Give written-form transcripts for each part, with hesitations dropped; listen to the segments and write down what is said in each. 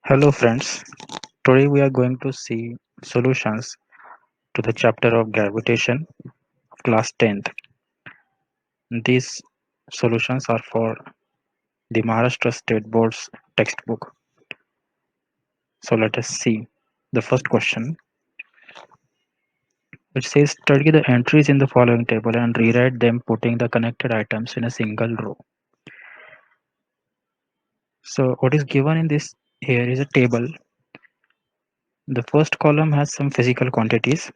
Hello friends, today we are going to see solutions to the chapter of gravitation of class 10th. These solutions are for the Maharashtra State Board's textbook. So let us see the first question. It says study the entries in the following table and rewrite them putting the connected items in a single row. So what is given in this here is a table. The first column has some physical quantities,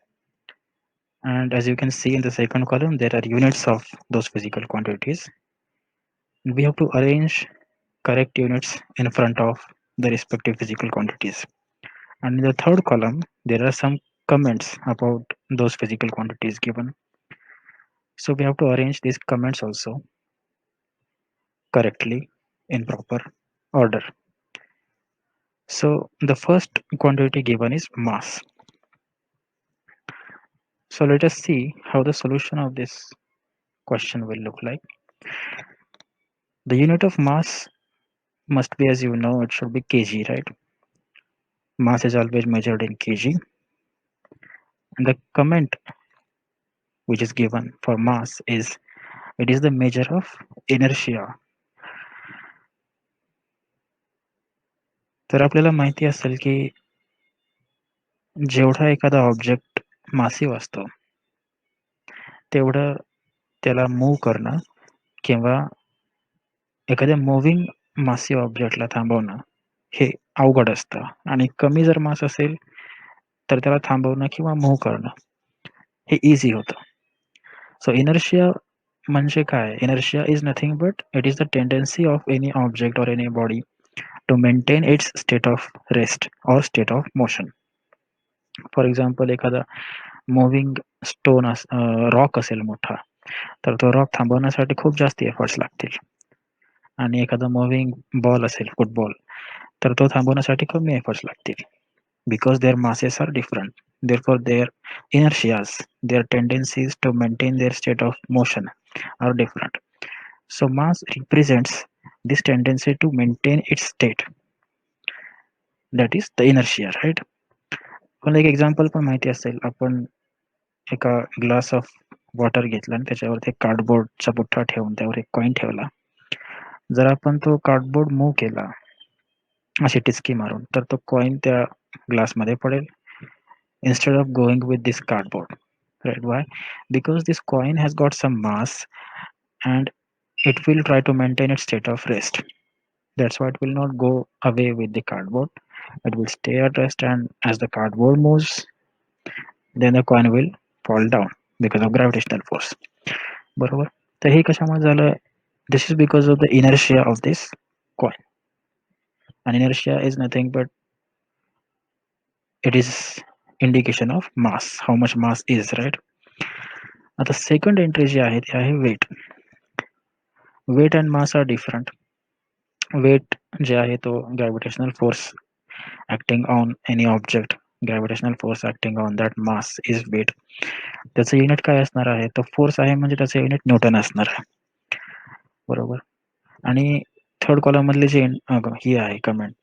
and as you can see in the second column there are units of those physical quantities. We have to arrange correct units in front of the respective physical quantities. And in the third column, there are some comments about those physical quantities given. So we have to arrange these comments also correctly in proper order. So the first quantity given is mass. So let us see how the solution of this question will look like. The unit of mass must be, as you know, it should be kg, right? Mass is always measured in kg. And the comment which is given for mass is it is the measure of inertia. तर आपल्याला माहिती असेल की जेवढा एखादा object massive असतो तेवढं त्याला मूव्ह करणं किंवा एखाद्या मूव्हिंग मासिव ऑब्जेक्टला थांबवणं हे अवघड असतं आणि कमी जर मास असेल तर त्याला थांबवणं किंवा मूव्ह करणं हे इझी होतं. सो इनर्शिया म्हणजे काय? Inertia is nothing but it is the tendency of any object और any body to maintain its state of rest or state of motion. For example एखादा मूव्हिंग स्टोन रॉक असेल मोठा तर तो rock थांबवण्यासाठी खूप जास्त एफर्ट्स लागतील आणि एखादा मूव्हिंग बॉल असेल फुटबॉल तर तो थांबवण्यासाठी कमी एफर्ट्स लागतील because their masses are different. Therefore, their inertias, their tendencies to maintain their state of motion are different. So, mass represents this tendency to maintain its state. That is the inertia, right? मला एक example पण माहिती असेल. आपण एका glass of water घेतला आणि त्याच्यावरती एक कार्डबोर्डचा पुठ्ठा ठेवून त्यावर एक कॉइन ठेवला. जर आपण तो कार्डबोर्ड मूव्ह केला अशी टिचकी मारून तर तो कॉइन त्या ग्लासमध्ये पडेल instead of going with this cardboard, right? Why? Because this coin has got some mass and it will try to maintain its state of rest. That's why it will not go away with the cardboard. It will stay at rest, and as the cardboard moves then the coin will fall down because of gravitational force. बरोबर. तर हे कशामुळे झालं? This is because of the inertia of this coin. And inertia is nothing but it is indication of mass, how much mass is, right? आता second entry जी आहे ती आहे weight. Weight and mass are different. Weight जे आहे तो gravitational force acting on any object, gravitational force acting on that mass is weight. त्याचं unit काय असणार आहे? तो फोर्स आहे म्हणजे त्याचं युनिट न्यूटन असणार आहे. बरोबर. आणि थर्ड कॉलम मधली जी ही आहे कमेंट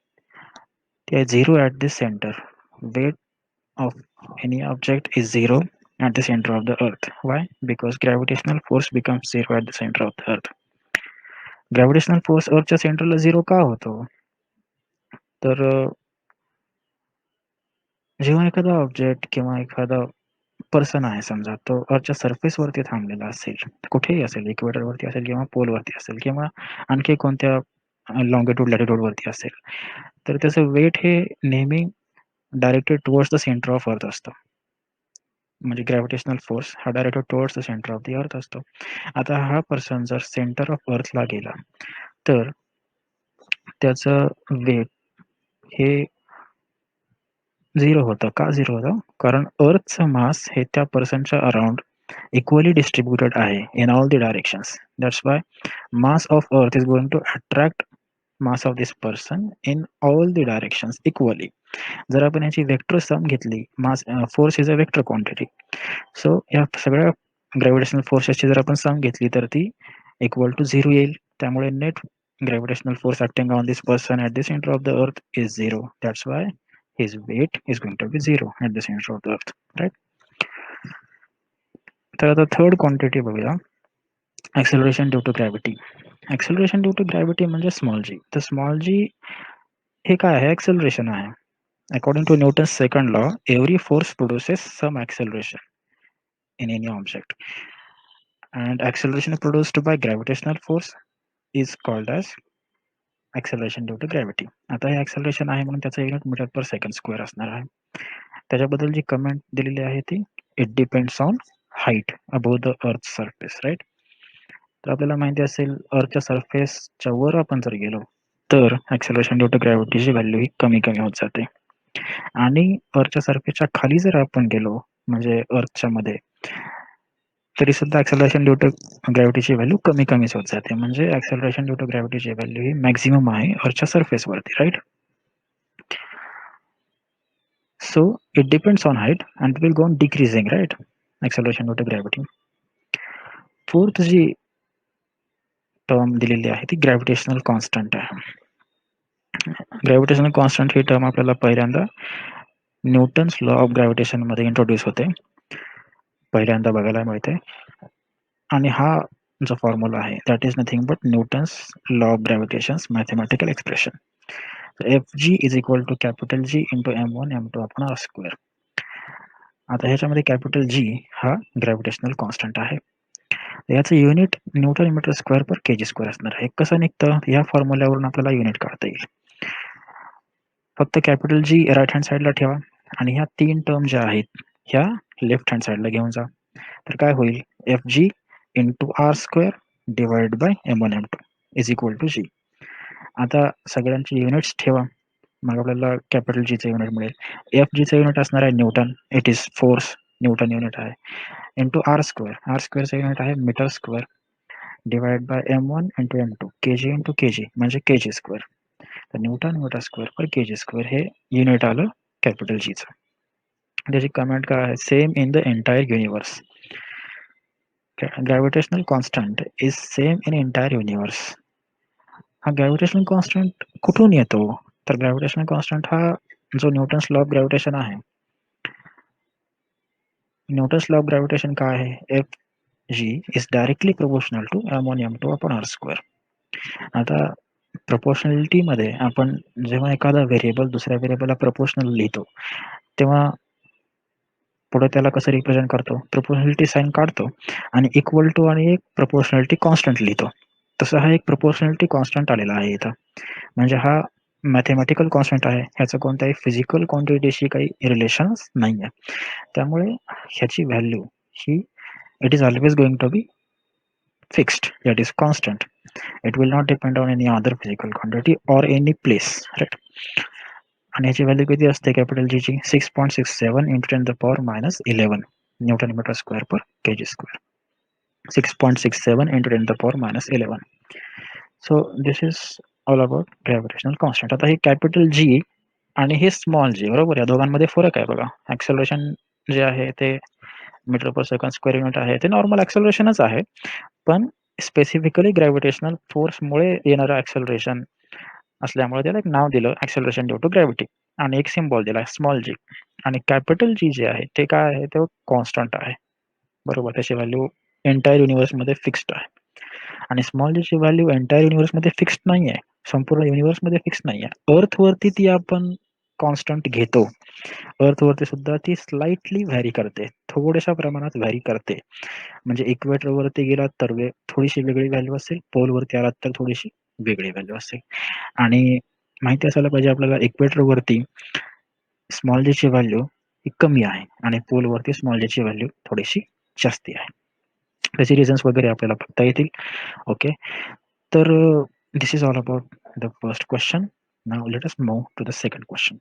ती आहे zero at the centre. Weight of any object is zero at the center of the earth. Why? Because gravitational force becomes zero at the center of the earth. Gravitational force अर्थच्या सेंटरला zero का होतो? तर जेव्हा एखादा object किंवा एखादा person आहे समजा तो अर्थच्या सरफेसवरती थांबलेला असेल, कुठेही असेल, इक्वेटरवरती असेल किंवा पोलवरती असेल किंवा आणखी कोणत्या लॉंगिट्यूड लॅटिट्यूडवरती असेल, तर त्याचं वेट हे नेहमी directed towards the centre of earth असतं. म्हणजे ग्रॅव्हिटेशनल फोर्स हा directed towards the centre of the earth असतो. आता हा पर्सन जर सेंटर ऑफ अर्थला गेला तर त्याचं वेट हे झिरो होतं. का झिरो होतं? कारण अर्थचं मास हे त्या पर्सनच्या अराउंड इक्वली डिस्ट्रीब्युटेड आहे in all the directions. That's why mass of earth is going to attract mass of this person in all the directions equally. जर आपण याची वेक्टर सम घेतली, mass force is a vector quantity. So या सगळ्या gravitational फोर्सेसची जर आपण सम घेतली तर ती इक्वल टू झिरो येईल. त्यामुळे net gravitational force acting on this person at the center of the earth is 0. That's why his weight is going to be 0 at the center of the earth, right? तर आता third quantity बघूया, acceleration due to gravity. Acceleration due to gravity म्हणजे small जी. तर small जी हे काय आहे? acceleration आहे. According to Newton's second law, every force produces some acceleration in any object, and acceleration produced by gravitational force is called as acceleration due to gravity. आता हे acceleration आहे म्हणून त्याचं unit metre per second square असणार आहे. त्याच्याबद्दल जी comment दिलेली आहे ती, it depends on height above the earth surface, right? तर आपल्याला माहिती असेल, अर्थच्या सरफेसच्या वर आपण जर गेलो तर acceleration due to gravityची व्हॅल्यू ही कमी कमी होत जाते, आणि अर्थच्या सरफेसच्या खाली जर आपण गेलो म्हणजे अर्थच्या मध्ये, तरी सुद्धा acceleration due to ग्रॅव्हिटीची व्हॅल्यू कमी कमीच होत जाते. म्हणजे acceleration due to ग्रॅव्हिटीची व्हॅल्यू ही मॅक्झिमम आहे अर्थच्या सरफेसवरती, right? So it depends on height and it will go on decreasing, right? Acceleration due to gravity. Fourth G term दिलेली आहे ती ग्रॅव्हिटेशनल कॉन्स्टंट आहे. ग्रॅव्हिटेशनल कॉन्स्टंट ही टर्म आपल्याला पहिल्यांदा न्यूटन्स लॉ ऑफ ग्रॅव्हिटेशन मध्ये इंट्रोड्यूस होते, पहिल्यांदा बघायला मिळते. आणि हा जो फॉर्म्युला आहे that is nothing but Newton's law of gravitation's mathematical expression. Fg is equal to capital G into m1 m2 upon r square. आता ह्याच्यामध्ये कॅपिटल G हा ग्रॅव्हिटेशनल कॉन्स्टंट आहे. याचं unit newton metre square per KG square असणार आहे. कसं निघतं? या फॉर्म्युल्यावरून आपल्याला युनिट काढता येईल. फक्त कॅपिटल G राईट हँड साईडला ठेवा आणि ह्या तीन टर्म ज्या आहेत ह्या लेफ्ट हँड साईडला घेऊन जा. तर काय होईल? Fg into r square divide by m1 m2 is equal to G. आता सगळ्यांची युनिट्स ठेवा, मग आपल्याला कॅपिटल Gचं युनिट मिळेल. Fgचं युनिट असणार आहे newton, it is force, newton unit आहे, इंटू आर स्क्वेअर, आर स्क्वेअरचं युनिट आहे metre square, divide by m1 into m2 kg into kg म्हणजे kg स्क्वेअर. तर newton metre square per kg square हे unit आलं capital Gचं. त्याची comment काय आहे? Same in the entire universe. Gravitational constant is same in entire universe. हा gravitational constant कुठून येतो? तर ग्रॅव्हिटेशनल कॉन्स्टंट हा जो न्यूटन्स लॉ ऑफ ग्रॅव्हिटेशन आहे, न्यूटन्स लॉ ऑफ ग्रॅव्हिटेशन काय आहे? Fg is directly proportional to m1 m2 upon r square. आता प्रपोर्शनॅलिटी मध्ये आपण जेव्हा एखादा व्हेरिएबल दुसऱ्या व्हेरिएबलला प्रपोर्शनल लिहितो तेव्हा पुढे त्याला कसं रिप्रेझेंट करतो? प्रपोर्शनॅलिटी साइन काढतो आणि इक्वल टू आणि एक प्रपोर्शनॅलिटी कॉन्स्टंट लिहितो. तसं हा एक प्रपोर्शनॅलिटी कॉन्स्टंट आलेला आहे इथं. म्हणजे हा मॅथमॅटिकल कॉन्स्टंट आहे, ह्याचं कोणत्याही फिजिकल क्वांटिटीशी काही रिलेशन नाही आहे. त्यामुळे ह्याची व्हॅल्यू ही it is always going to be fixed, that is constant. It will not depend on any other physical quantity or any place, right? आणि ह्याची व्हॅल्यू किती असते कॅपिटल Gची? 6.67 into 10 the power minus 11 newton metre square per KG square. 6.67 into 10 the power minus 11. So this is all about gravitational constant. आता हे capital G आणि हे small g, बरोबर? या दोघांमध्ये फरक आहे बघा. ॲक्सेलरेशन जे आहे ते metre per second square unit आहे, ते नॉर्मल ॲक्सेलरेशनच आहे, पण स्पेसिफिकली ग्रॅव्हिटेशनल फोर्समुळे येणारं ॲक्सेलरेशन असल्यामुळे त्याला एक नाव दिलं ॲक्सेलरेशन ड्यू टू ग्रॅव्हिटी, आणि एक सिम्बॉल दिला स्मॉल g. आणि कॅपिटल G जे आहे ते काय आहे? ते कॉन्स्टंट आहे, बरोबर? त्याची व्हॅल्यू एंटायर युनिवर्समध्ये फिक्स्ड आहे. आणि स्मॉल g ची व्हॅल्यू एंटायर युनिवर्समध्ये फिक्स्ड नाही आहे, संपूर्ण युनिवर्समध्ये फिक्स नाही आहे. अर्थवरती ती आपण कॉन्स्टंट घेतो, अर्थवरती सुद्धा ती स्लाइटली व्हॅरी करते, थोड्याशा प्रमाणात व्हॅरी करते. म्हणजे इक्वेटरवरती गेलात तर थोडीशी वेगळी व्हॅल्यू असेल, पोलवरती आलात तर थोडीशी वेगळी व्हॅल्यू असेल. आणि माहिती असायला पाहिजे आपल्याला, इक्वेटरवरती स्मॉल g ची व्हॅल्यू ही कमी आहे आणि पोलवरती स्मॉल g ची व्हॅल्यू थोडीशी जास्ती आहे. त्याचे रिझन्स वगैरे आपल्याला बघता येतील. ओके, तर this is all about the first question. Now let us move to the second question.